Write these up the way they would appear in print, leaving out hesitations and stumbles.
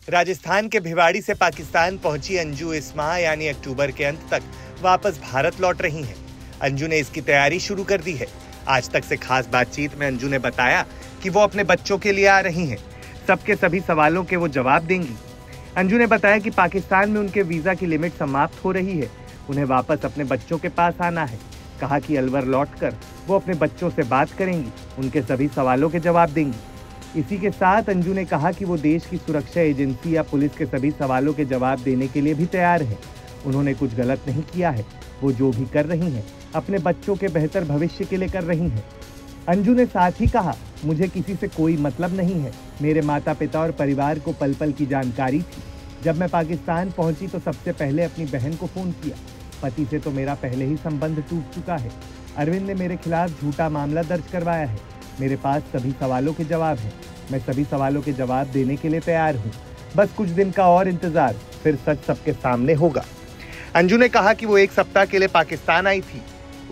राजस्थान के भिवाड़ी से पाकिस्तान पहुंची अंजू इस माह यानी अक्टूबर के अंत तक वापस भारत लौट रही हैं। अंजू ने इसकी तैयारी शुरू कर दी है। आज तक से खास बातचीत में अंजू ने बताया कि वो अपने बच्चों के लिए आ रही हैं। सबके सभी सवालों के वो जवाब देंगी। अंजू ने बताया कि पाकिस्तान में उनके वीजा की लिमिट समाप्त हो रही है। उन्हें वापस अपने बच्चों के पास आना है। कहा कि अलवर लौटकर वो अपने बच्चों से बात करेंगी, उनके सभी सवालों के जवाब देंगी। इसी के साथ अंजू ने कहा कि वो देश की सुरक्षा एजेंसी या पुलिस के सभी सवालों के जवाब देने के लिए भी तैयार है। उन्होंने कुछ गलत नहीं किया है। वो जो भी कर रही हैं अपने बच्चों के बेहतर भविष्य के लिए कर रही हैं। अंजू ने साथ ही कहा, मुझे किसी से कोई मतलब नहीं है। मेरे माता पिता और परिवार को पल पल की जानकारी थी। जब मैं पाकिस्तान पहुंची तो सबसे पहले अपनी बहन को फोन किया। पति से तो मेरा पहले ही संबंध टूट चुका है। अरविंद ने मेरे खिलाफ झूठा मामला दर्ज करवाया है। मेरे पास सभी सवालों के जवाब हैं। मैं सभी सवालों के जवाब देने के लिए तैयार हूँ। बस कुछ दिन का और इंतजार, फिर सच सबके सामने होगा। अंजू ने कहा कि वो 1 सप्ताह के लिए पाकिस्तान आई थी।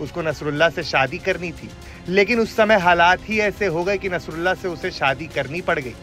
उसको नसरुल्ला से शादी करनी थी, लेकिन उस समय हालात ही ऐसे हो गए कि नसरुल्ला से उसे शादी करनी पड़ गई।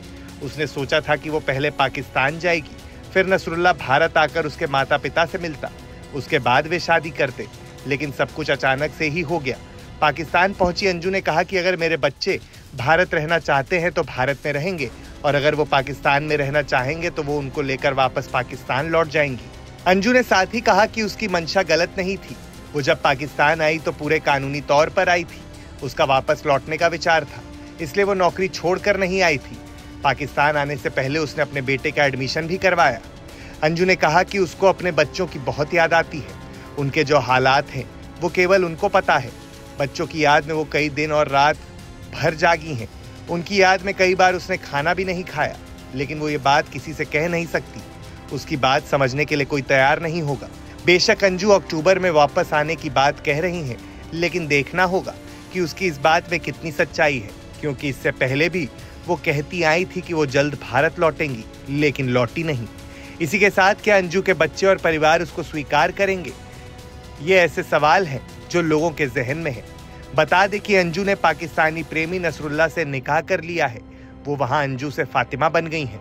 उसने सोचा था कि वो पहले पाकिस्तान जाएगी, फिर नसरुल्ला भारत आकर उसके माता पिता से मिलता, उसके बाद वे शादी करते, लेकिन सब कुछ अचानक से ही हो गया। पाकिस्तान पहुंची अंजू ने कहा कि अगर मेरे बच्चे भारत रहना चाहते हैं तो भारत में रहेंगे, और अगर वो पाकिस्तान में रहना चाहेंगे तो वो उनको लेकर वापस पाकिस्तान लौट जाएंगी। अंजू ने साथ ही कहा कि उसकी मंशा गलत नहीं थी। वो जब पाकिस्तान आई तो पूरे कानूनी तौर पर आई थी। उसका वापस लौटने का विचार था, इसलिए वो नौकरी छोड़कर नहीं आई थी। पाकिस्तान आने से पहले उसने अपने बेटे का एडमिशन भी करवाया। अंजू ने कहा कि उसको अपने बच्चों की बहुत याद आती है। उनके जो हालात हैं वो केवल उनको पता है। बच्चों की याद में वो कई दिन और रात भर जागी हैं। उनकी याद में कई बार उसने खाना भी नहीं खाया, लेकिन वो ये बात किसी से कह नहीं सकती। उसकी बात समझने के लिए कोई तैयार नहीं होगा। बेशक अंजू अक्टूबर में वापस आने की बात कह रही हैं, लेकिन देखना होगा कि उसकी इस बात में कितनी सच्चाई है, क्योंकि इससे पहले भी वो कहती आई थी कि वो जल्द भारत लौटेंगी, लेकिन लौटी नहीं। इसी के साथ क्या अंजू के बच्चे और परिवार उसको स्वीकार करेंगे? ये ऐसे सवाल हैं जो लोगों के जहन में है। बता दें कि अंजू ने पाकिस्तानी प्रेमी नसरुल्ला से निकाह कर लिया है। वो वहां अंजू से फातिमा बन गई हैं।